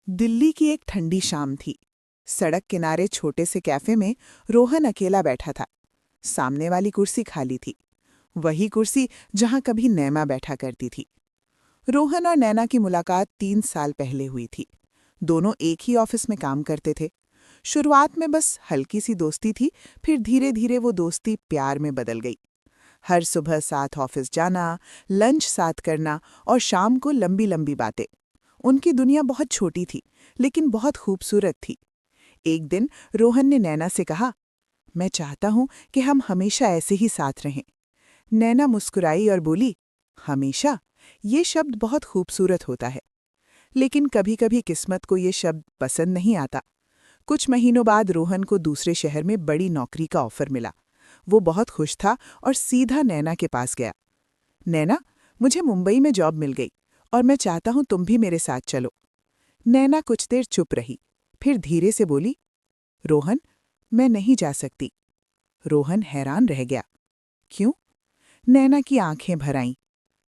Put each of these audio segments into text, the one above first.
दिल्ली की एक ठंडी शाम थी। सड़क किनारे छोटे से कैफे में रोहन अकेला बैठा था। सामने वाली कुर्सी खाली थी, वही कुर्सी जहां कभी नैना बैठा करती थी। रोहन और नैना की मुलाकात 3 साल पहले हुई थी। दोनों एक ही ऑफिस में काम करते थे। शुरुआत में बस हल्की सी दोस्ती थी, फिर धीरे धीरे वो दोस्ती प्यार में बदल गई। हर सुबह साथ ऑफिस जाना, लंच साथ करना और शाम को लंबी लंबी बातें। उनकी दुनिया बहुत छोटी थी, लेकिन बहुत खूबसूरत थी। एक दिन रोहन ने नैना से कहा, मैं चाहता हूं कि हम हमेशा ऐसे ही साथ रहें। नैना मुस्कुराई और बोली, हमेशा? ये शब्द बहुत खूबसूरत होता है, लेकिन कभी कभी किस्मत को ये शब्द पसंद नहीं आता। कुछ महीनों बाद रोहन को दूसरे शहर में बड़ी नौकरी का ऑफर मिला। वो बहुत खुश था और सीधा नैना के पास गया। नैना, मुझे मुंबई में जॉब मिल गई और मैं चाहता हूं तुम भी मेरे साथ चलो। नैना कुछ देर चुप रही, फिर धीरे से बोली, रोहन, मैं नहीं जा सकती। रोहन हैरान रह गया। क्यों? नैना की आंखें भर आईं।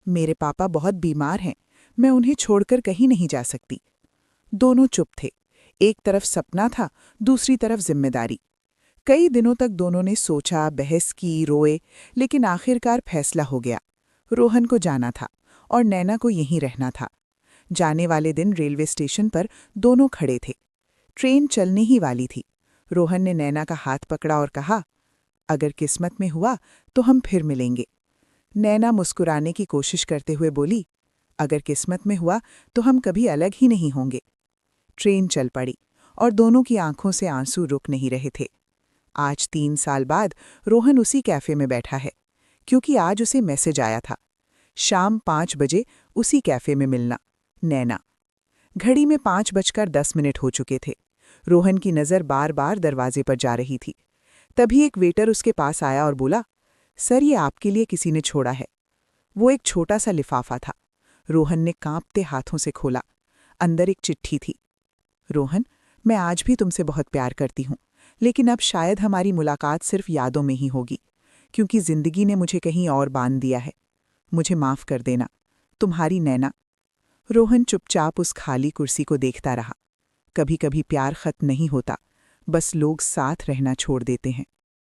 मेरे पापा बहुत बीमार हैं, मैं उन्हें छोड़कर कहीं नहीं जा सकती। दोनों चुप थे। एक तरफ सपना था, दूसरी तरफ जिम्मेदारी। कई दिनों तक दोनों ने सोचा, बहस की, रोए, लेकिन आखिरकार फैसला हो गया। रोहन को जाना था और नैना को यहीं रहना था। जाने वाले दिन रेलवे स्टेशन पर दोनों खड़े थे। ट्रेन चलने ही वाली थी। रोहन ने नैना का हाथ पकड़ा और कहा, अगर किस्मत में हुआ तो हम फिर मिलेंगे। नैना मुस्कुराने की कोशिश करते हुए बोली, अगर किस्मत में हुआ तो हम कभी अलग ही नहीं होंगे। ट्रेन चल पड़ी और दोनों की आंखों से आंसू रुक नहीं रहे थे। आज 3 साल बाद रोहन उसी कैफे में बैठा है, क्योंकि आज उसे मैसेज आया था, शाम 5 बजे उसी कैफे में मिलना। नैना। घड़ी में 5:10 हो चुके थे। रोहन की नज़र बार बार दरवाजे पर जा रही थी। तभी एक वेटर उसके पास आया और बोला, सर, ये आपके लिए किसी ने छोड़ा है। वो एक छोटा सा लिफाफा था। रोहन ने कांपते हाथों से खोला। अंदर एक चिट्ठी थी। रोहन, मैं आज भी तुमसे बहुत प्यार करती हूँ, लेकिन अब शायद हमारी मुलाकात सिर्फ यादों में ही होगी, क्योंकि जिंदगी ने मुझे कहीं और बांध दिया है। मुझे माफ कर देना। तुम्हारी नैना। रोहन चुपचाप उस खाली कुर्सी को देखता रहा। कभी कभी प्यार खत्म नहीं होता, बस लोग साथ रहना छोड़ देते हैं।